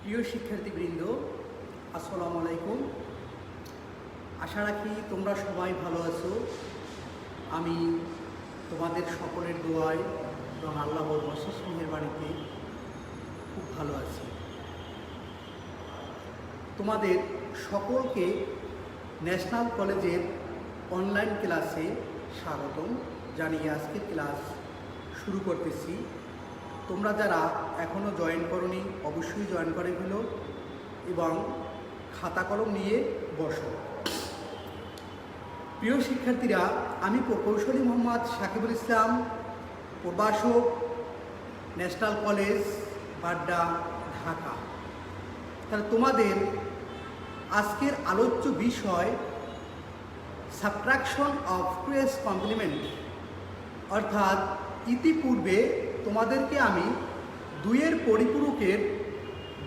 প্রিয় শিক্ষার্থীবৃন্দ, আসসালামু আলাইকুম। আশা রাখি তোমরা সবাই ভালো আছো। আমি তোমাদের সকলের দোয়ায় এবং আল্লাহর অশেষ মেহেরবানিতে খুব ভালো আছি। তোমাদের সকলকে ন্যাশনাল কলেজের অনলাইন ক্লাসে স্বাগতম জানিয়ে আজকের ক্লাস শুরু করতেছি। তোমরা যারা এখনও জয়েন করোনি অবশ্যই জয়েন করে ফেলো এবং খাতা কলম নিয়ে বসো। প্রিয় শিক্ষার্থীরা, আমি প্রকৌশলী মোহাম্মদ সাকিবুল ইসলাম, প্রভাষক, ন্যাশনাল কলেজ বাড্ডা, ঢাকা। তাহলে তোমাদের আজকের আলোচ্য বিষয় সাবট্রাকশন অফ টুয়েস কমপ্লিমেন্ট, অর্থাৎ ইতিপূর্বে তোমাদেরকে আমি দুইয়ের পরিপূরকের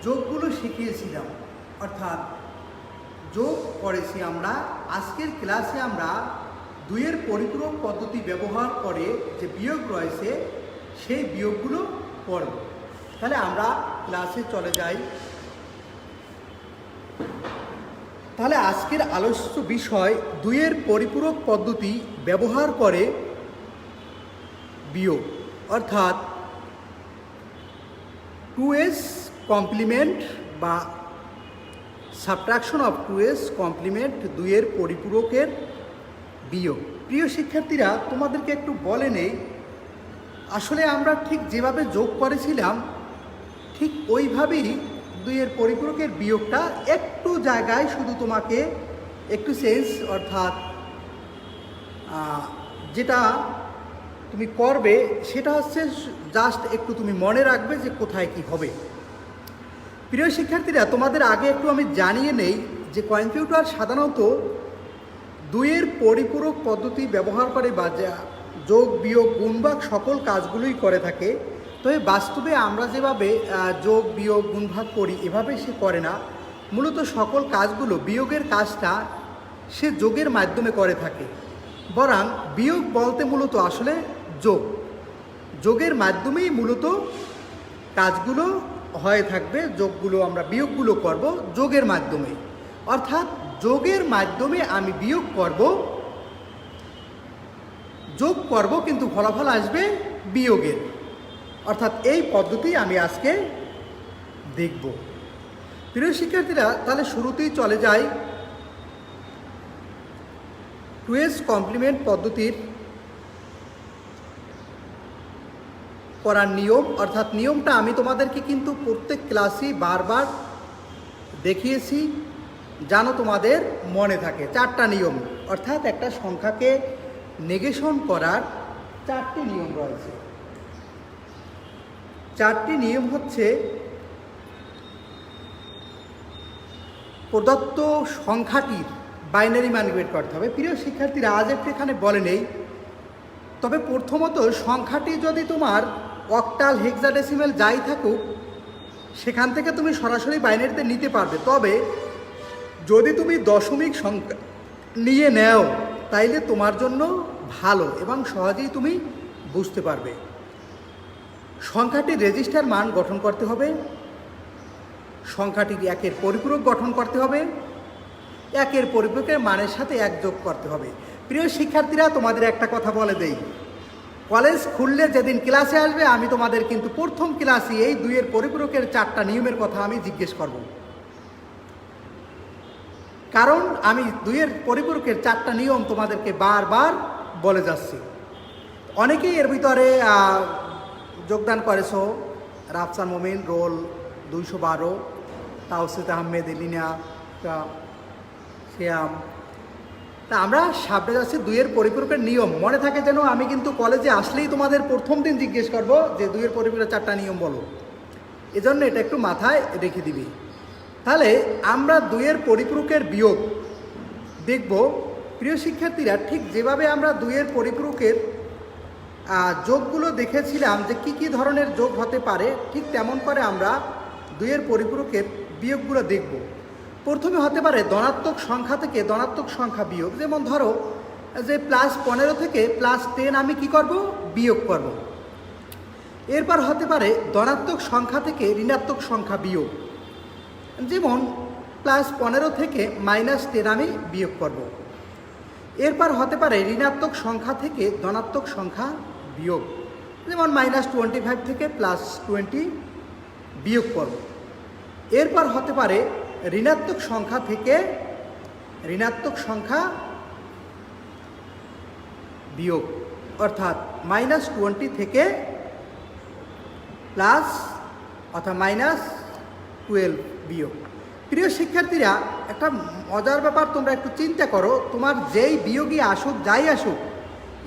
যোগগুলো শিখিয়েছিলাম, অর্থাৎ যোগ করেছি আমরা। আজকের ক্লাসে আমরা দুইয়ের পরিপূরক পদ্ধতি ব্যবহার করে যে বিয়োগ রয়েছে সেই বিয়োগগুলো পড়ব। তাহলে আমরা ক্লাসে চলে যাই। তাহলে আজকের আলোচ্য বিষয় দুইয়ের পরিপূরক পদ্ধতি ব্যবহার করে বিয়োগ, অর্থাৎ 2s কমপ্লিমেন্ট বা সাবট্রাকশন অফ 2s কমপ্লিমেন্ট, দুইয়ের পরিপূরকের বিয়োগ। প্রিয় শিক্ষার্থীরা, তোমাদেরকে একটু বলে নেই, আসলে আমরা ঠিক যেভাবে যোগ করেছিলাম ঠিক ওইভাবেই দুইয়ের পরিপূরকের বিয়োগটা একটু জায়গায় শুধু তোমাকে একটু চেঞ্জ, অর্থাৎ যেটা তুমি করবে সেটা হচ্ছে জাস্ট একটু তুমি মনে রাখবে যে কোথায় কি হবে। প্রিয় শিক্ষার্থীরা, তোমাদের আগে একটু আমি জানিয়ে নেই যে কম্পিউটার সাধারণত দুইয়ের পরিপূরক পদ্ধতি ব্যবহার করে বা যোগ বিয়োগ গুণভাগ সকল কাজগুলোই করে থাকে। তবে বাস্তবে আমরা যেভাবে যোগ বিয়োগ গুণভাগ করি এভাবে সে করে না। মূলত সকল কাজগুলো, বিয়োগের কাজটা সে যোগের মাধ্যমে করে থাকে। বরং বিয়োগ বলতে মূলত আসলে যোগের মাধ্যমেই মূলত কাজগুলো হয়ে থাকবে। যোগগুলো আমরা বিয়োগগুলো করব যোগের মাধ্যমে, অর্থাৎ যোগের মাধ্যমে আমি বিয়োগ করব, যোগ করব কিন্তু ফলাফল আসবে বিয়োগের। অর্থাৎ এই পদ্ধতি আমি আজকে দেখব। প্রিয় শিক্ষার্থীরা, তাহলে শুরুতেই চলে যাই 2s কমপ্লিমেন্ট পদ্ধতির করার নিয়ম, অর্থাৎ নিয়মটা আমি তোমাদেরকে কিন্তু প্রত্যেক ক্লাসেই বারবার দেখিয়েছি, জানো তোমাদের মনে থাকে। 4টা নিয়ম, অর্থাৎ একটা সংখ্যাকে নেগেশন করার 4টি নিয়ম রয়েছে। 4টি নিয়ম হচ্ছে প্রদত্ত সংখ্যাটির বাইনারি মান বের করতে হবে। প্রিয় শিক্ষার্থীরা, আজ একটু এখানে বলে নেই, তবে প্রথমত সংখ্যাটি যদি তোমার অক্টাল, হেক্সাডেসিমেল যাই থাকুক সেখান থেকে তুমি সরাসরি বাইনারিতে নিতে পারবে। তবে যদি তুমি দশমিক সংখ্যা নিয়ে নেও তাইলে তোমার জন্য ভালো এবং সহজেই তুমি বুঝতে পারবে। সংখ্যাটির রেজিস্টার মান গঠন করতে হবে, সংখ্যাটির একের পরিপূরক গঠন করতে হবে, একের পরিপূরকের মানের সাথে এক যোগ করতে হবে। প্রিয় শিক্ষার্থীরা, তোমাদের একটা কথা বলে দেই, কলেজ খুললে যেদিন ক্লাসে আসবে আমি তোমাদের কিন্তু প্রথম ক্লাসে এই দুইয়ের পরিপূরকের 4টা নিয়মের কথা আমি জিজ্ঞেস করব। কারণ আমি দুইয়ের পরিপূরকের 4টা নিয়ম তোমাদেরকে বারবার বলে যাচ্ছি। অনেকেই এর ভিতরে যোগদান করেছো। রাফসান মোমিন, রোল 212, তাওসিদ আহমেদ, এলিনা, শ্যাম। তা আমরা সামনে যাচ্ছি দুইয়ের পরিপূরকের নিয়ম মনে থাকে যেন। আমি কিন্তু কলেজে আসলেই তোমাদের প্রথম দিন জিজ্ঞেস করব যে দুইয়ের পরিপূরকের 4টা নিয়ম বলো, এজন্য এটা একটু মাথায় রেখে দিবি। তাহলে আমরা দুইয়ের পরিপূরকের বিয়োগ দেখব। প্রিয় শিক্ষার্থীরা, ঠিক যেভাবে আমরা দুইয়ের পরিপূরকের যোগগুলো দেখেছিলাম যে কি কি ধরনের যোগ হতে পারে, ঠিক তেমন করে আমরা দুইয়ের পরিপূরকের বিয়োগগুলো দেখব। প্রথমে হতে পারে ধনাত্মক সংখ্যা থেকে ধনাত্মক সংখ্যা বিয়োগ। যেমন ধরো যে +15 থেকে +10 আমি কি করব, বিয়োগ করব। এরপর হতে পারে ধনাত্মক সংখ্যা থেকে ঋণাত্মক সংখ্যা বিয়োগ। যেমন +15 থেকে -10 আমি বিয়োগ করব। এরপর হতে পারে ঋণাত্মক সংখ্যা থেকে ধনাত্মক সংখ্যা বিয়োগ, যেমন -25 থেকে +20 বিয়োগ করব। এরপর হতে পারে ঋণাত্মক সংখ্যা থেকে ঋণাত্মক সংখ্যা বিয়োগ, অর্থাৎ -20 থেকে প্লাস অর্থাৎ -12 বিয়োগ। প্রিয় শিক্ষার্থীরা, একটা মজার ব্যাপার তোমরা একটু চিন্তা করো, তোমার যেই বিয়োগই আসুক যাই আসুক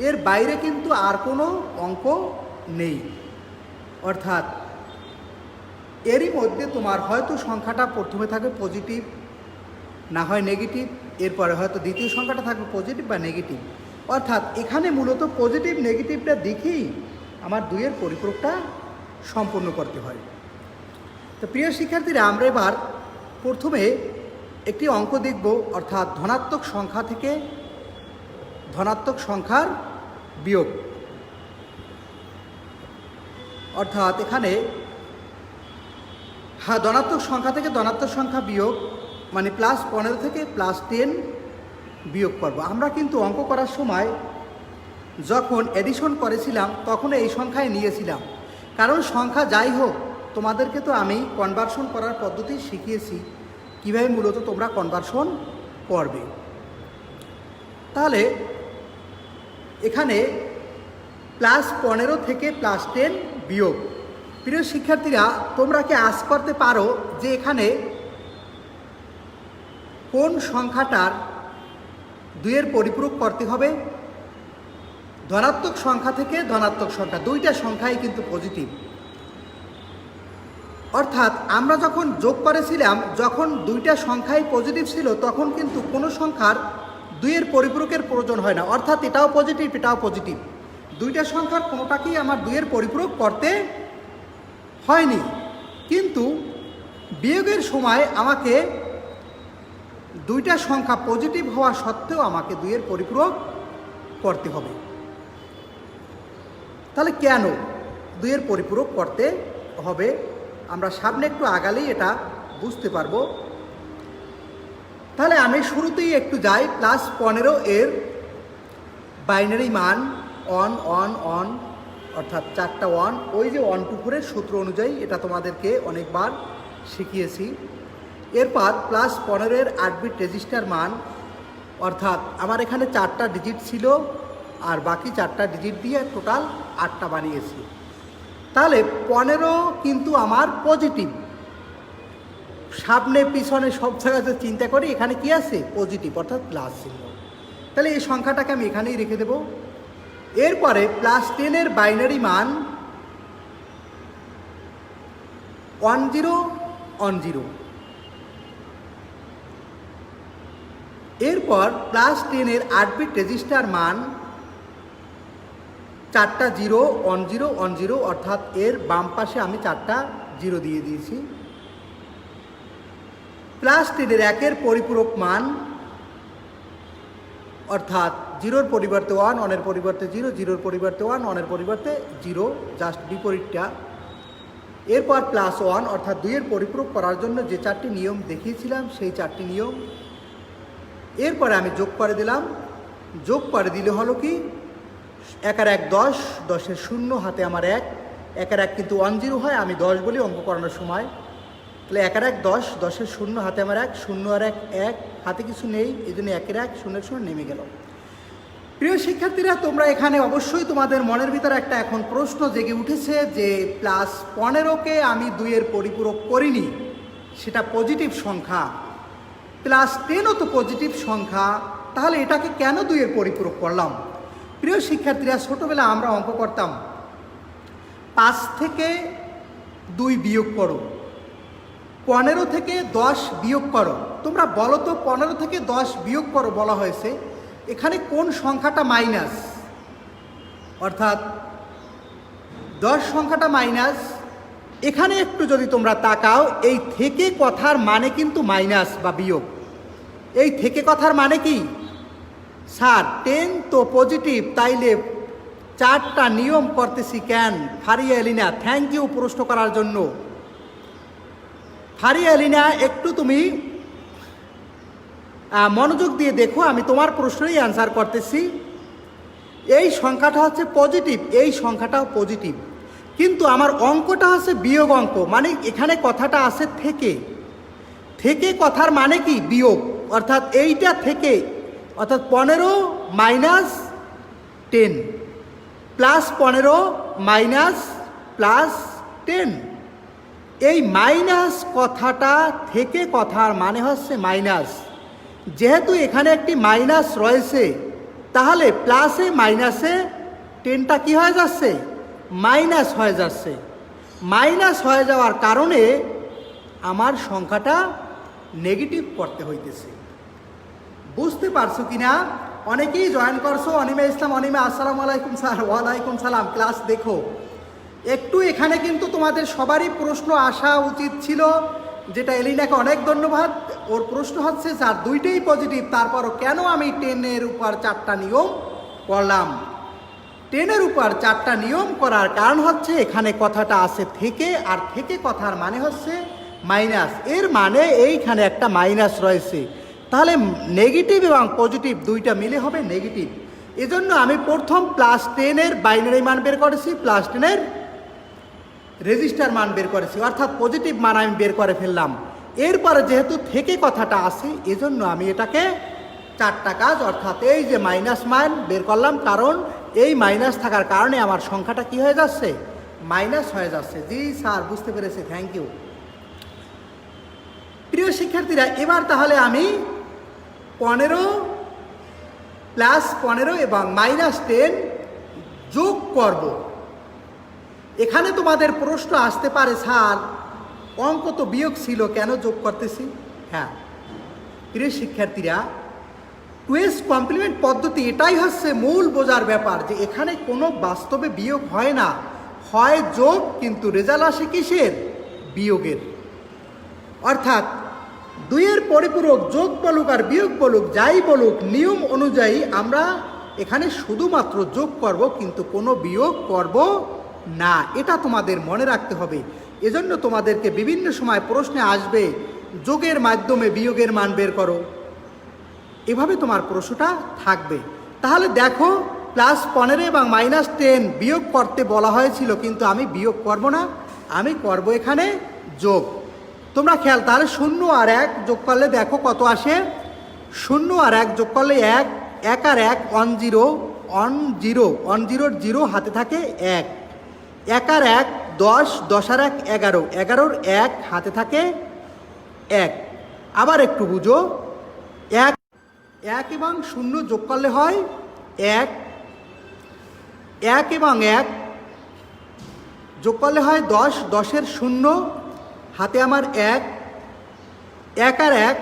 এর বাইরে কিন্তু আর কোনো অঙ্ক নেই, অর্থাৎ এরই মধ্যে তোমার হয়তো সংখ্যাটা প্রথমে থাকবে পজিটিভ, না হয় নেগেটিভ, এরপরে হয়তো দ্বিতীয় সংখ্যাটা থাকবে পজিটিভ বা নেগেটিভ, অর্থাৎ এখানে মূলত পজিটিভ নেগেটিভটা দেখেই আমার 2-এর পরিপূরকটা সম্পূর্ণ করতে হয়। তো প্রিয় শিক্ষার্থীরা, আমরা এবার প্রথমে একটি অঙ্ক দেখব, অর্থাৎ ধনাত্মক সংখ্যা থেকে ধনাত্মক সংখ্যার বিয়োগ। অর্থাৎ এখানে ধনাত্মক সংখ্যা থেকে ধনাত্মক সংখ্যা বিয়োগ মানে +15 থেকে +10 বিয়োগ করব। আমরা কিন্তু অঙ্ক করার সময় যখন এডিশন করেছিলাম তখন এই সংখ্যায় নিয়েছিলাম, কারণ সংখ্যা যাই হোক তোমাদেরকে তো আমি কনভার্সন করার পদ্ধতি শিখিয়েছি, কীভাবে মূলত তোমরা কনভার্সন করবে। তাহলে এখানে +15 থেকে +10 বিয়োগ। প্রিয় শিক্ষার্থীরা, তোমরা কি আশা করতে পারো যে এখানে কোন সংখ্যাটার 2-এর পরিপূরক করতে হবে? ধনাত্মক সংখ্যা থেকে ধনাত্মক সংখ্যা, দুইটা সংখ্যাই কিন্তু পজিটিভ, অর্থাৎ আমরা যখন যোগ করেছিলাম, যখন দুইটা সংখ্যাই পজিটিভ ছিল তখন কিন্তু কোনো সংখ্যার 2-এর পরিপূরকের প্রয়োজন হয় না, অর্থাৎ এটাও পজিটিভ এটাও পজিটিভ, দুইটা সংখ্যার কোনোটাকেই আমার 2-এর পরিপূরক করতে হয়নি। কিন্তু বিয়োগের সময় আমাকে দুইটা সংখ্যা পজিটিভ হওয়া সত্ত্বেও আমাকে 2-এর পরিপূরক করতে হবে। তাহলে কেন 2-এর পরিপূরক করতে হবে আমরা সামনে একটু আগালেই এটা বুঝতে পারবো। তাহলে আমি শুরুতেই একটু যাই, +15 এর বাইনারি মান 1 1 1, অর্থাৎ 4টা 1, ওই যে 1 2 4-এর সূত্র অনুযায়ী, এটা তোমাদেরকে অনেকবার শিখিয়েছি। এরপর +15 এর 8 বিট রেজিস্টার মান, অর্থাৎ আমার এখানে 4টা ডিজিট ছিল আর বাকি 4টা ডিজিট দিয়ে টোটাল 8টা বানিয়েছি। তাহলে 15 কিন্তু আমার পজিটিভ, সামনে পিছনে সব জায়গাতে চিন্তা করি এখানে কি আছে পজিটিভ, অর্থাৎ প্লাস চিহ্ন। তাহলে এই সংখ্যাটাকে আমি এখানেই রেখে দেব। এরপরে +10 এর বাইনারি মান 1 0 1 0। এরপর +10 এর 8 বিট রেজিস্টার মান 4টা 0 1 0 1 0, অর্থাৎ এর বাম পাশে আমি 4টা 0 দিয়ে দিয়েছি। +10 এর 1-এর পরিপূরক মান, অর্থাৎ 0-র পরিবর্তে 1 1-এর পরিবর্তে 0 0-র পরিবর্তে 1 1-এর পরিবর্তে 0, জাস্ট বিপরীতটা। এরপর +1, অর্থাৎ 2-এর পরিপূরক করার জন্য যে 4টি নিয়ম দেখিয়েছিলাম সেই 4টি নিয়ম। এরপরে আমি যোগ করে দিলাম, যোগ করে দিলে হলো কি 1 আর 1 10, 10-এর 0 হাতে আমার 1, 1 আর 1 কিন্তু 1 0 হয়, আমি 10 বলি অঙ্ক করানোর সময়। তাহলে 1 আর 1 10, 10-এর 0 হাতে আমার 1, 0 আর 1 1, হাতে কিছু নেই, এই জন্য 1 এর 1 0-এর 0 নেমে গেল। প্রিয় শিক্ষার্থীরা, তোমরা এখানে অবশ্যই তোমাদের মনের ভিতরে একটা এখন প্রশ্ন জেগে উঠেছে যে +15কে আমি 2-এর পরিপূরক করিনি, সেটা পজিটিভ সংখ্যা, +10ও তো পজিটিভ সংখ্যা, তাহলে এটাকে কেন 2-এর পরিপূরক করলাম? প্রিয় শিক্ষার্থীরা, ছোটোবেলা আমরা অঙ্ক করতাম 5 থেকে 2 বিয়োগ করো, 15 থেকে 10 বিয়োগ করো। তোমরা বলো তো 15 থেকে 10 বিয়োগ করো বলা হয়েছে, এখানে কোন সংখ্যাটা মাইনাস? অর্থাৎ 10 সংখ্যাটা মাইনাস। এখানে একটু যদি তোমরা তাকাও, এই থেকে কথার মানে কিন্তু মাইনাস বা বিয়োগ। এই থেকে কথার মানে কি? স্যার 10 তো পজিটিভ, তাইলে 4টা নিয়ম করতেছি কেন? ফারিয়া এলিনা, থ্যাংক ইউ প্রশ্ন করার জন্য। ফারিয়া এলিনা, একটু তুমি মনোযোগ দিয়ে দেখো, আমি তোমার প্রশ্নই অ্যান্সার করতেছি। এই সংখ্যাটা হচ্ছে পজিটিভ, এই সংখ্যাটাও পজিটিভ, কিন্তু আমার অঙ্কটা হচ্ছে বিয়োগ অঙ্ক। মানে এখানে কথাটা আছে থেকে, থেকে কথার মানে কি বিয়োগ, অর্থাৎ এইটা থেকে, অর্থাৎ 15 মাইনাস 10 প্লাস 15 মাইনাস প্লাস 10। এই মাইনাস কথাটা থেকে কথার মানে হচ্ছে মাইনাস। যেহেতু এখানে একটি মাইনাস রয়েছে, তাহলে প্লাসে মাইনাসে 10টা কী হয়ে যাচ্ছে? মাইনাস হয়ে যাচ্ছে। মাইনাস হয়ে যাওয়ার কারণে আমার সংখ্যাটা নেগেটিভ করতে হইতেছে। বুঝতে পারছো কি না? অনেকেই জয়েন করছো। অনিমা ইসলাম, অনিমা আসসালামু আলাইকুম স্যার। ওয়ালাইকুম সালাম। ক্লাস দেখো একটু। এখানে কিন্তু তোমাদের সবারই প্রশ্ন আসা উচিত ছিল, যেটা এলিনাকে অনেক ধন্যবাদ। ওর প্রশ্ন হচ্ছে স্যার দুইটাই পজিটিভ, তারপরও কেন আমি 10-এর উপর 4টা নিয়ম করলাম? 10-এর উপর 4টা নিয়ম করার কারণ হচ্ছে এখানে কথাটা আছে থেকে, আর থেকে কথার মানে হচ্ছে মাইনাস। এর মানে এইখানে একটা মাইনাস রয়েছে, তাহলে নেগেটিভ এবং পজিটিভ দুইটা মিলে হবে নেগেটিভ। এজন্য আমি প্রথম +10-এর বাইনারি মান বের করেছি, +10-এর রেজিস্টার মান বের করেছি, অর্থাৎ পজিটিভ মান আমি বের করে ফেললাম। এরপরে যেহেতু থেকে কথাটা আছে, এজন্য আমি এটাকে 4টা কাজ, অর্থাৎ এই যে মাইনাস মান বের করলাম, কারণ এই মাইনাস থাকার কারণে আমার সংখ্যাটা কি হয়ে যাচ্ছে? মাইনাস হয়ে যাচ্ছে। জি স্যার, বুঝতে পেরেছি, থ্যাংক ইউ। প্রিয় শিক্ষার্থীরা, এবার তাহলে আমি 15 প্লাস 15 এবং -10 যোগ করব। এখানে তোমাদের প্রশ্ন আসতে পারে, স্যার অঙ্ক তো বিয়োগ ছিল, কেন যোগ করতেছি? হ্যাঁ প্রিয় শিক্ষার্থীরা, 2s কমপ্লিমেন্ট পদ্ধতি এটাই হচ্ছে মূল বোঝার ব্যাপার, যে এখানে কোনো বাস্তবে বিয়োগ হয় না, হয় যোগ, কিন্তু রেজাল্ট আসে কিসের? বিয়োগের। অর্থাৎ 2-এর পরিপূরক যোগ বলুক আর বিয়োগ বলুক, যাই বলুক, নিয়ম অনুযায়ী আমরা এখানে শুধুমাত্র যোগ করব, কিন্তু কোনো বিয়োগ করব না। এটা তোমাদের মনে রাখতে হবে। এজন্য তোমাদেরকে বিভিন্ন সময় প্রশ্নে আসবে যোগের মাধ্যমে বিয়োগের মান বের করো, এভাবে তোমার প্রশ্নটা থাকবে। তাহলে দেখো, +15 এবং -10 বিয়োগ করতে বলা হয়েছিল, কিন্তু আমি বিয়োগ করব না, আমি করব এখানে যোগ। তোমরা খেয়াল, তাহলে 0 আর 1 যোগ করলে দেখো কত আসে। 0 আর 1 যোগ করলে 1, 1 আর 1 1 0, 1 0, 1 0 0 হাতে থাকে 1, 1 আর 1 10, 10 আর 1 11, 11-র 1 হাতে থাকে 1। আবার একটু বুঝো, 1 এবং 0 যোগ করলে হয় 1, 1 এবং 1 যোগ করলে হয় 10, 10-এর 0 হাতে আমার 1, 1 আর 1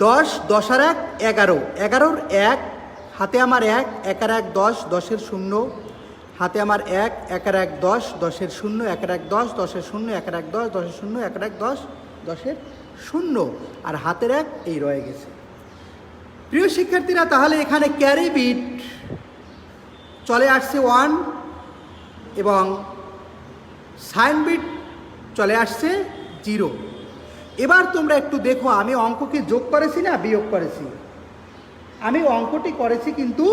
10, 10 আর 1 11, 11-র 1 হাতে আমার 1, 1 আর 1 10, 10-এর 0 হাতে আমার 1, 1 আর 1 10, 10-এর 0, 1 আর 1 10, 10-এর 0, 1 আর 1 10, 10-এর 0, 1 আর 1 10, 10-এর 0, আর হাতের 1 এই রয়ে গেছে। প্রিয় শিক্ষার্থীরা, তাহলে এখানে ক্যারি বিট চলে আসছে 1 এবং সাইন বিট চলে আসছে 0। এবার তোমরা একটু দেখো, আমি অঙ্ককে যোগ করেছি না বিয়োগ করেছি? আমি অঙ্কটি করেছি কিন্তু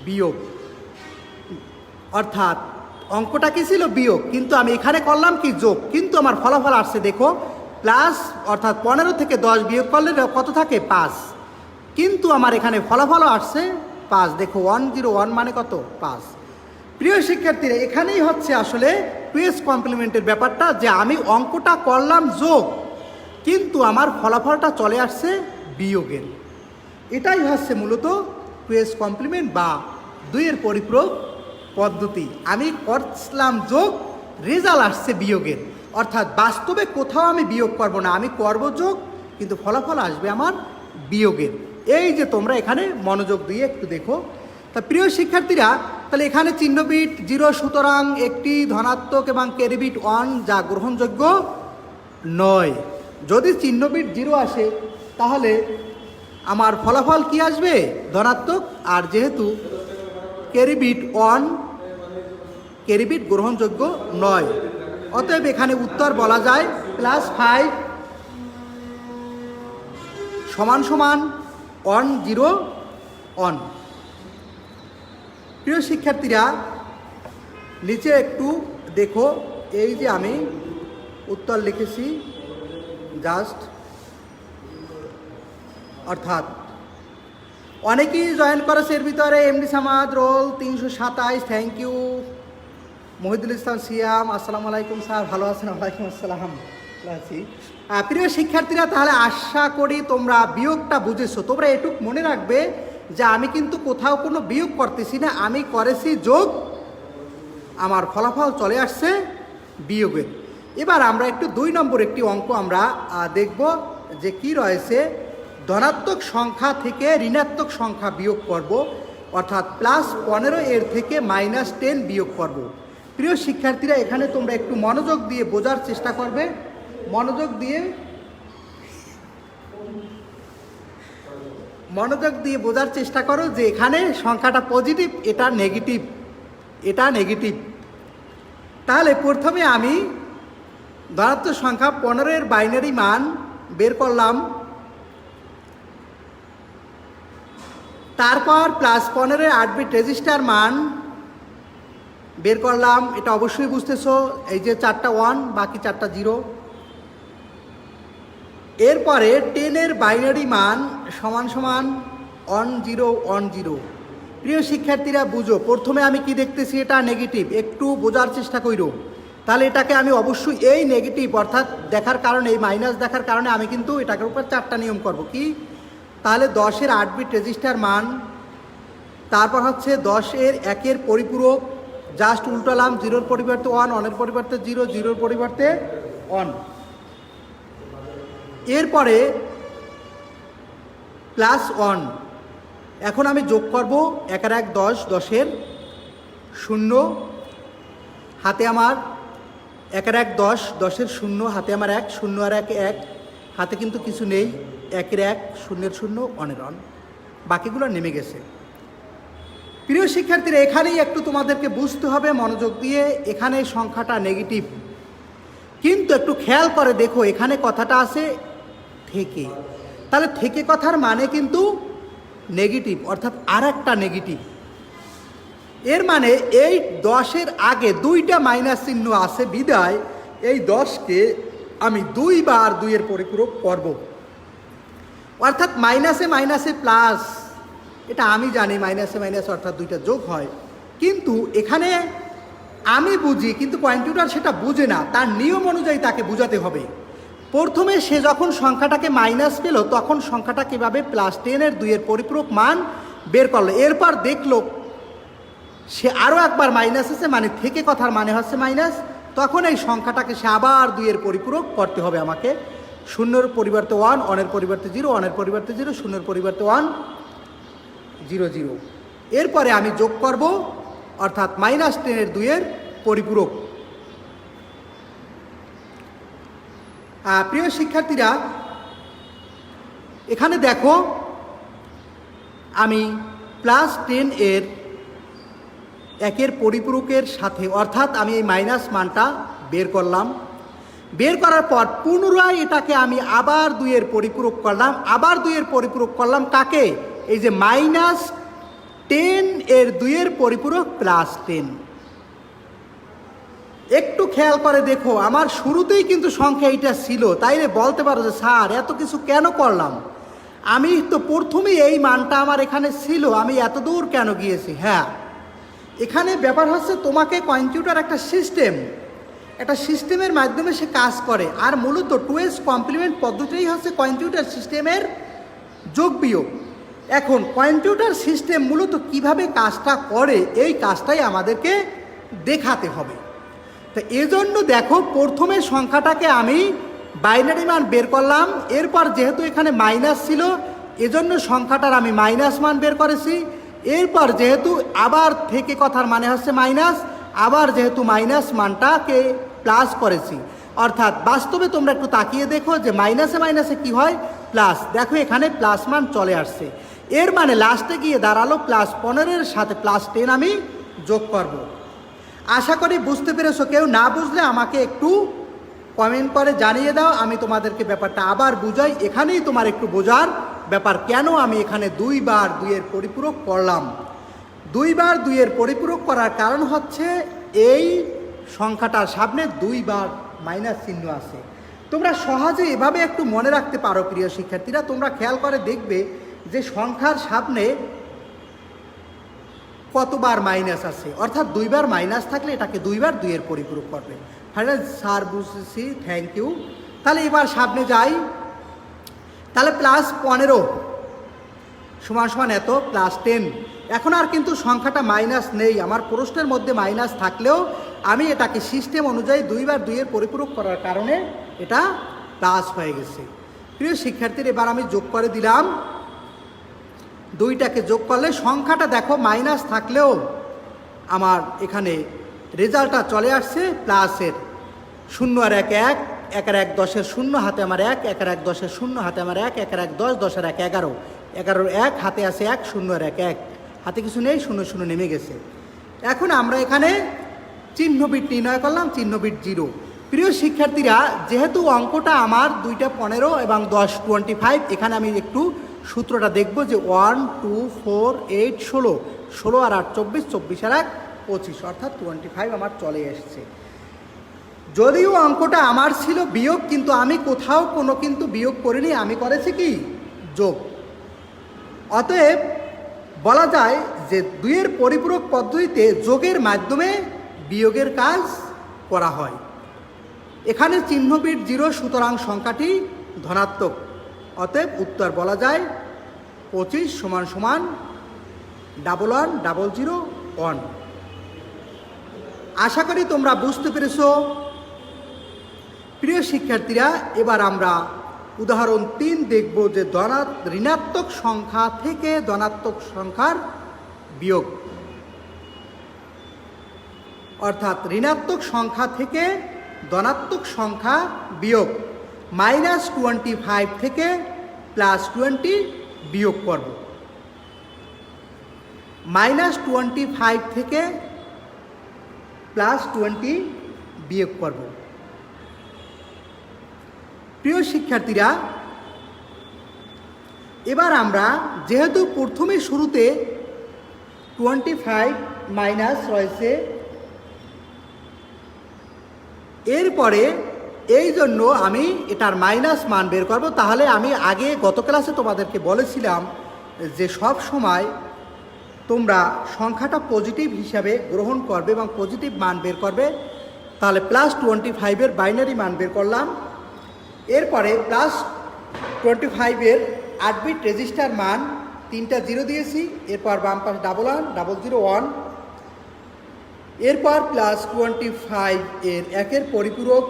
বিয়োগ, অর্থাৎ অঙ্কটা কি ছিল? বিয়োগ, কিন্তু আমি এখানে করলাম কি? যোগ। কিন্তু আমার ফলাফল আসছে দেখো প্লাস, অর্থাৎ 15 থেকে 10 বিয়োগ করলে কত থাকে? 5, কিন্তু আমার এখানে ফলাফলও আসছে 5। দেখো 101 মানে কত? 5। প্রিয় শিক্ষার্থীরা, এখানেই হচ্ছে আসলে 2s কমপ্লিমেন্টের ব্যাপারটা, যে আমি অঙ্কটা করলাম যোগ, কিন্তু আমার ফলাফলটা চলে আসছে বিয়োগের। এটাই হচ্ছে মূলত 2s কমপ্লিমেন্ট বা 2-এর পরিপূরক পদ্ধতি। আমি করলাম যোগ, রেজাল্ট আসছে বিয়োগের, অর্থাৎ বাস্তবে কোথাও আমি বিয়োগ করব না, আমি করব যোগ, কিন্তু ফলাফল আসবে আমার বিয়োগের। এই যে তোমরা এখানে মনোযোগ দিয়ে একটু দেখো। তা প্রিয় শিক্ষার্থীরা, তাহলে এখানে চিহ্ন বিট 0, সুতরাং একটি ধনাত্মক এবং ক্যারি বিট 1, যা গ্রহণযোগ্য নয়। যদি চিহ্ন বিট 0 আসে, তাহলে আমার ফলাফল কি আসবে? ধনাত্মক। আর যেহেতু ক্যারি বিট 1 ক্যারিবিট গ্রহণযোগ্য নয়। অতএব এখানে উত্তর বলা যায় +5 সমান সমান 1 0 1। প্রিয় শিক্ষার্থীরা, নিচে একটু দেখো, এই যে আমি উত্তর লিখেছি জাস্ট, অর্থাৎ অনেকেই জয়েন করেছে এর ভিতরে MD Samad roll 327, thank you. Mahidul Islam Siyam, আসসালামু আলাইকুম স্যার, ভালো আছেন? ওয়ালাইকুম আসসালাম, ভালো আছি। প্রিয় শিক্ষার্থীরা, তাহলে আশা করি তোমরা বিয়োগটা বুঝেছো। তোমরা এটুক মনে রাখবে যে আমি কিন্তু কোথাও কোনো বিয়োগ করতেছি না, আমি করেছি যোগ, আমার ফলাফল চলে আসছে বিয়োগের। এবার আমরা একটু 2 নম্বর একটি অঙ্ক আমরা দেখব যে কি রয়েছে। ধনাত্মক সংখ্যা থেকে ঋণাত্মক সংখ্যা বিয়োগ করব, অর্থাৎ +15 এর থেকে -10 বিয়োগ করব। প্রিয় শিক্ষার্থীরা, এখানে তোমরা একটু মনোযোগ দিয়ে বোঝার চেষ্টা করবে, মনোযোগ দিয়ে বোঝার চেষ্টা করো যে এখানে সংখ্যাটা পজিটিভ, এটা নেগেটিভ। তাহলে প্রথমে আমি ধনাত্মক সংখ্যা 15 এর বাইনারি মান বের করলাম, তারপর +15 এর 8 বিট রেজিস্টার মান বের করলাম। এটা অবশ্যই বুঝতেছো, এই যে 4টা 1 বাকি 4টা 0। এরপরে 10 এর বাইনারি মান সমান সমান 1 0 1 0। প্রিয় শিক্ষার্থীরা বুঝো, প্রথমে আমি কি দেখতেছি, এটা নেগেটিভ, একটু বোঝার চেষ্টা করো। তাহলে এটাকে আমি অবশ্যই এই নেগেটিভ অর্থাৎ দেখার কারণে, এই মাইনাস দেখার কারণে আমি কিন্তু এটাকে উপর 4টা নিয়ম করব। কি? তাহলে 10 এর 8 বিট রেজিস্টার মান, তারপর হচ্ছে 10 এর 1 এর পরিপূরক, জাস্ট উল্টালাম, 0-র পরিবর্তে 1, 1-এর পরিবর্তে 0, 0-র পরিবর্তে 1। এরপরে +1, এখন আমি যোগ করব 1 আর 1 10, 10-এর 0 হাতে আমার 1 আর 1 10, 10-এর 0 হাতে আমার 1, 0 আর 1 1, হাতে কিন্তু কিছু নেই, 1 এর 1, 0-এর 0, 1-এর 1, বাকিগুলো নেমে গেছে। প্রিয় শিক্ষার্থীরা, এখানেই একটু তোমাদেরকে বুঝতে হবে মনোযোগ দিয়ে, এখানে সংখ্যাটা নেগেটিভ, কিন্তু একটু খেয়াল করে দেখো এখানে কথাটা আছে থেকে। তাহলে থেকে কথার মানে কিন্তু নেগেটিভ, অর্থাৎ আর একটা নেগেটিভ। এর মানে এই 10-এর আগে 2টা মাইনাস চিহ্ন আছে বিদায় এই 10কে আমি 2 বার 2-এর পরিপূরক করব, অর্থাৎ মাইনাসে মাইনাসে প্লাস। এটা আমি জানি, মাইনাসে মাইনাস অর্থাৎ 2টা যোগ হয়, কিন্তু এখানে আমি বুঝি, কিন্তু কম্পিউটার সেটা বুঝে না, তার নিয়ম অনুযায়ী তাকে বোঝাতে হবে। প্রথমে সে যখন সংখ্যাটাকে মাইনাস পেল, তখন সংখ্যাটা কীভাবে +10 এর 2-এর পরিপূরক মান বের করলো। এরপর দেখলো সে আরও একবার মাইনাস আছে, মানে থেকে কথার মানে হচ্ছে মাইনাস, তখন এই সংখ্যাটাকে সে আবার 2-এর পরিপূরক করতে হবে আমাকে। 0-এর পরিবর্তে 1, 1-এর পরিবর্তে 0, 1-এর পরিবর্তে 0, 0-এর পরিবর্তে 1, 0 0। এরপরে আমি যোগ করব, অর্থাৎ -10 এর 2-এর পরিপূরক। প্রিয় শিক্ষার্থীরা, এখানে দেখো আমি +10 এর 1-এর পরিপূরকের সাথে, অর্থাৎ আমি এই মাইনাস মানটা বের করলাম। বের করার পর পুনরায় এটাকে আমি আবার 2-এর পরিপূরক করলাম, আবার 2-এর পরিপূরক করলাম কাকে? এই যে -10 এর 2-এর পরিপূরক +10। একটু খেয়াল করে দেখো, আমার শুরুতেই কিন্তু সংখ্যা এইটা ছিল, তাইলে বলতে পারো যে স্যার এত কিছু কেন করলাম, আমি তো প্রথমেই এই মানটা আমার এখানে ছিল, আমি এত দূর কেন গিয়েছি? হ্যাঁ, এখানে ব্যাপার হচ্ছে তোমাকে কম্পিউটার একটা সিস্টেমের মাধ্যমে সে কাজ করে, আর মূলত 2s কমপ্লিমেন্ট পদ্ধতিই হচ্ছে কম্পিউটার সিস্টেমের যোগ বিয়োগ। এখন কম্পিউটার সিস্টেম মূলত কিভাবে কাজটা করে, এই কাজটাই আমাদেরকে দেখাতে হবে। তো এজন্য দেখো, প্রথমে সংখ্যাটাকে আমি বাইনারি মান বের করলাম, এরপর যেহেতু এখানে মাইনাস ছিল এজন্য সংখ্যাটার আমি মাইনাস মান বের করেছি। এরপর যেহেতু আবার থেকে কথার মানে হচ্ছে মাইনাস, আবার যেহেতু মাইনাস মানটাকে প্লাস করেছি, অর্থাৎ বাস্তবে তোমরা একটু তাকিয়ে দেখো যে মাইনাসে মাইনাসে কি হয়? প্লাস। দেখো এখানে প্লাস মান চলে আসছে, এর মানে লাস্টে গিয়ে দাঁড়ালো +15 এর সাথে +10 আমি যোগ করব। আশা করি বুঝতে পেরেছো। কেউ না বুঝলে আমাকে একটু কমেন্ট করে জানিয়ে দাও, আমি তোমাদেরকে ব্যাপারটা আবার বুঝাই। এখানেই তোমার একটু বোঝার ব্যাপার, কেন আমি এখানে 2 বার 2 এর পরিপূরক করলাম। 2 বার 2 এর পরিপূরক করার কারণ হচ্ছে এই সংখ্যাটার সামনে 2 বার মাইনাস চিহ্ন আছে। তোমরা সহজে এভাবে একটু মনে রাখতে পারো প্রিয় শিক্ষার্থীরা। তোমরা খেয়াল করে দেখবে যে সংখ্যার সামনে কতবার মাইনাস আছে, অর্থাৎ 2 বার মাইনাস থাকলে এটাকে 2 বার 2 এর পরিপূরক করবে। ফাইনাল স্যার বুঝেছি, থ্যাংক ইউ। তাহলে এবার সামনে যাই। তাহলে +15 সমান সমান এত +10। এখন আর কিন্তু সংখ্যাটা মাইনাস নেই। আমার প্রশ্নের মধ্যে মাইনাস থাকলেও আমি এটাকে সিস্টেম অনুযায়ী 2 বার 2 এর পরিপূরক করার কারণে এটা প্লাস হয়ে গেছে। প্রিয় শিক্ষার্থীর এবার আমি যোগ করে দিলাম। 2টাকে যোগ করলে সংখ্যাটা দেখো মাইনাস থাকলেও আমার এখানে রেজাল্টটা চলে আসছে প্লাসের। 0 আর 1 1, 1 আর 1 10-এর 0 হাতে আমার 1, 1 আর 1 10-এর 0 হাতে আমার 1, 1 আর 1 10, 10 আর 1 11, 11 1 হাতে আছে 1, 0 আর 1 1, হাতে কিছু নেই, 0 0 নেমে গেছে। এখন আমরা এখানে চিহ্ন বিট নির্ণয় করলাম, চিহ্ন বিট 0। প্রিয় শিক্ষার্থীরা, যেহেতু অঙ্কটা আমার 2টা 15 এবং 10 25, এখানে আমি একটু সূত্রটা দেখব যে 1 2 4 8 16, 16 আর 8 24, 24 আর 1 25, অর্থাৎ 25 আমার চলে এসছে। যদিও অঙ্কটা আমার ছিল বিয়োগ, কিন্তু আমি কোথাও কোনো কিন্তু বিয়োগ করিনি, আমি করেছি কি যোগ। অতএব বলা যায় যে 2 এর পরিপূরক পদ্ধতিতে যোগের মাধ্যমে বিয়োগের কাজ করা হয়। এখানে চিহ্ন বিট 0, সুতরাং সংখ্যাটি ধনাত্মক। অতএব উত্তর বলা যায় 25 সমান সমান 110001। আশা করি তোমরা বুঝতে পেরেছো। প্রিয় শিক্ষার্থীরা, এবার আমরা উদাহরণ 3 দেখব যে ঋণাত্মক সংখ্যা থেকে ধনাত্মক সংখ্যার বিয়োগ, অর্থাৎ ঋণাত্মক সংখ্যা থেকে ধনাত্মক সংখ্যা বিয়োগ। -25 থেকে +20 বিয়োগ করব। -25 থেকে +20 বিয়োগ করব। প্রিয় শিক্ষার্থীরা, এবার আমরা যেহেতু প্রথমে শুরুতে 25 মাইনাস রয়েছে, এরপরে এই জন্য আমি এটার মাইনাস মান বের করব। তাহলে আমি আগে গত ক্লাসে তোমাদেরকে বলেছিলাম যে সব সময় তোমরা সংখ্যাটা পজিটিভ হিসাবে গ্রহণ করবে এবং পজিটিভ মান বের করবে। তাহলে +25-এর বাইনারি মান বের করলাম। এরপরে +25-এর 8 বিট রেজিস্টার মান 3টা 0 দিয়েছি। এরপর বাম পাশে 110001। এরপর +25-এর 1-এর পরিপূরক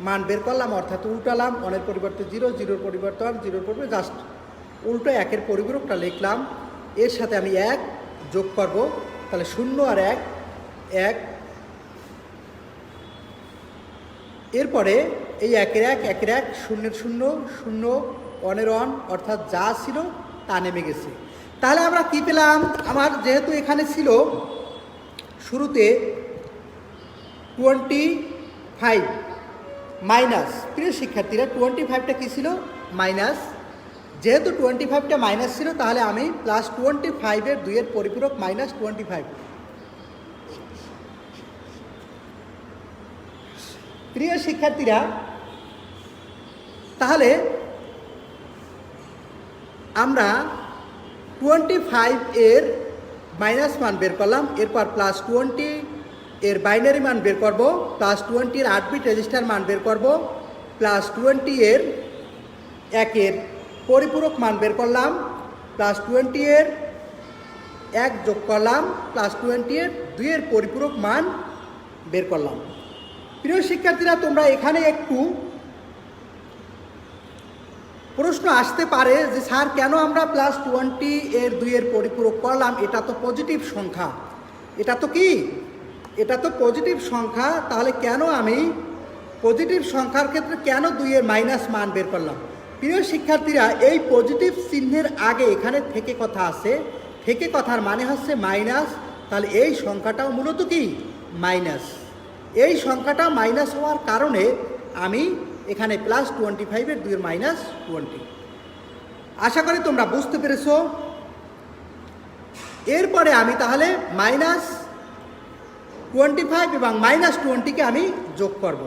মান বের করলাম, অর্থাৎ উল্টালাম। 1-এর পরিবর্তে 0, 0-র পরিবর্তে 1, 0-র পরিবর্তে জাস্ট উল্টো 1-এর পরিপূরকটা লিখলাম। এর সাথে আমি 1 যোগ করব। তাহলে 0 আর 1 1। এরপরে এই 1-এর 1, 1-এর 1, 0-এর 0, 0, 1-এর 1, অর্থাৎ যা ছিল তা নেমে গেছে। তাহলে আমরা কি পেলাম? আমার যেহেতু এখানে ছিল শুরুতে 25 মাইনাস, প্রিয় শিক্ষার্থীরা 25টা কী ছিল? মাইনাস। যেহেতু 25টা মাইনাস ছিল, তাহলে আমি +25-এর 2-এর পরিপূরক -25। প্রিয় শিক্ষার্থীরা, তাহলে আমরা 25-এর মাইনাস মান বের করলাম। এরপর +20-এর বাইনারি মান বের করব, +20-এর 8 বিট রেজিস্টার মান বের করব, +20-এর 1-এর পরিপূরক মান বের করলাম, +20-এর 1 যোগ করলাম, +20-এর 2-এর পরিপূরক মান বের করলাম। প্রিয় শিক্ষার্থীরা, তোমরা এখানে একটু প্রশ্ন আসতে পারে যে স্যার কেন আমরা +20-এর 2-এর পরিপূরক করলাম? এটা তো পজিটিভ সংখ্যা। এটা তো কি? এটা তো পজিটিভ সংখ্যা। তাহলে কেন আমি পজিটিভ সংখ্যার ক্ষেত্রে কেন 2-এর মাইনাস মান বের করলাম? প্রিয় শিক্ষার্থীরা, এই পজিটিভ চিহ্নের আগে এখানে থেকে কথা আছে। থেকে কথার মানে হচ্ছে মাইনাস। তাহলে এই সংখ্যাটাও মূলত কি মাইনাস, এই সংখ্যাটা মাইনাস হওয়ার কারণে আমি এখানে +25 এর 2 এর -20। আশা করি তোমরা বুঝতে পেরেছো। এরপরে আমি তাহলে -25 এবং -20কে আমি যোগ করব।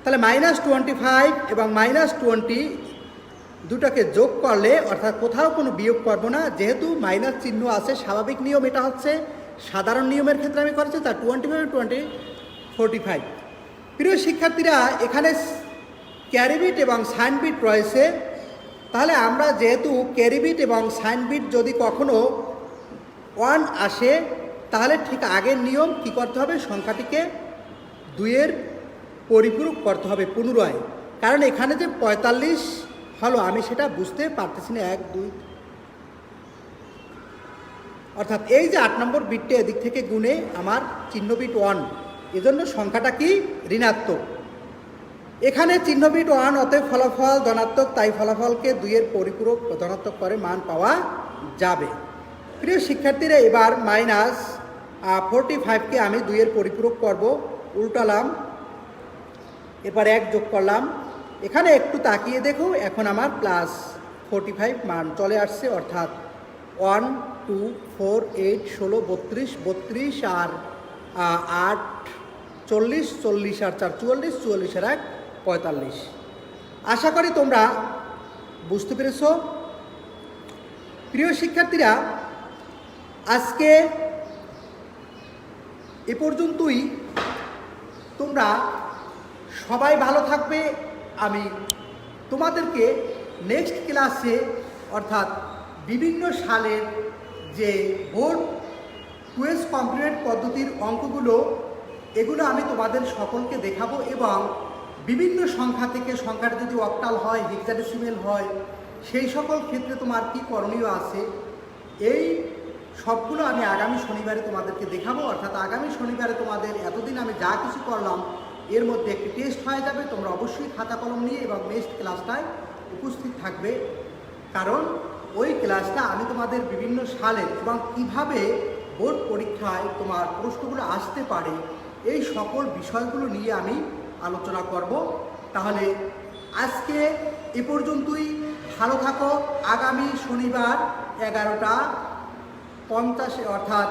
তাহলে -25 এবং -20 দুটাকে যোগ করলে, অর্থাৎ কোথাও কোনো বিয়োগ করব না, যেহেতু মাইনাস চিহ্ন আছে, স্বাভাবিক নিয়ম এটা হচ্ছে, সাধারণ নিয়মের ক্ষেত্রে আমি করেছি, তা 25 20 45। প্রিয় শিক্ষার্থীরা, এখানে ক্যারি বিট এবং সাইন বিট রয়েছে। তাহলে আমরা যেহেতু ক্যারি বিট এবং সাইন বিট যদি কখনো 1 আসে, তাহলে ঠিক আগের নিয়ম কি করতে হবে, সংখ্যাটিকে 2-এর পরিপূরক করতে হবে পুনরায়। কারণ এখানে যে 45 হলো আমি সেটা বুঝতে পারতেছি না, 1 2, অর্থাৎ এই যে 8 নম্বর বিটটা এদিক থেকে গুণে আমার চিহ্ন বিট 1, এজন্য সংখ্যাটা কি ঋণাত্মক। এখানে চিহ্ন বিট 1, অতএব ফলাফল ধনাত্মক, তাই ফলাফলকে 2-এর পরিপূরক ধনাত্মক করে মান পাওয়া যাবে। প্রিয় শিক্ষার্থীরা, এবার -45কে আমি 2-এর পরিপূরক করব, উল্টালাম, এবার 1 যোগ করলাম। এখানে একটু তাকিয়ে দেখো, এখন আমার +45 মান চলে আসছে, অর্থাৎ 1 2 4 8 16 32 32 আর 8 40 40 আর 4 44 44 আর 1 45। আশা করি তোমরা বুঝতে পেরেছ। প্রিয় শিক্ষার্থীরা, আজকে এ পর্যন্তই। তোমরা সবাই ভালো থাকবে। আমি তোমাদেরকে নেক্সট ক্লাসে, অর্থাৎ বিভিন্ন সালের যে বোর্ড কুইজ কম্পিউটার পদ্ধতির অঙ্কগুলো, এগুলো আমি তোমাদের সকলকে দেখাবো, এবং বিভিন্ন সংখ্যা থেকে, সংখ্যাটা যদি অক্টাল হয়, হেক্সাডেসিমেল হয়, সেই সকল ক্ষেত্রে তোমার কি করণীয় আছে, এই সবগুলো আমি আগামী শনিবারে তোমাদেরকে দেখাবো। অর্থাৎ আগামী শনিবারে তোমাদের এতদিন আমি যা কিছু করলাম এর মধ্যে একটি টেস্ট হয়ে যাবে। তোমরা অবশ্যই খাতা কলম নিয়ে এবং নেক্সট ক্লাসটায় উপস্থিত থাকবে, কারণ ওই ক্লাসটা আমি তোমাদের বিভিন্ন সালের এবং কীভাবে বোর্ড পরীক্ষায় তোমার প্রশ্নগুলো আসতে পারে, এই সকল বিষয়গুলো নিয়ে আমি আলোচনা করব। তাহলে আজকে এ পর্যন্তই। ভালো থাকো। আগামী শনিবার 11:50, অর্থাৎ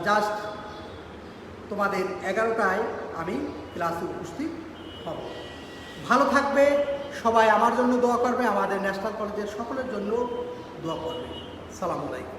জাস্ট তোমাদের 11টায় আমি ক্লাসে উপস্থিত হব। ভালো থাকবে সবাই। আমার জন্য দোয়া করবে, আমাদের ন্যাশনাল কলেজের সকলের জন্য দোয়া করবে। সালামু আলাইকুম।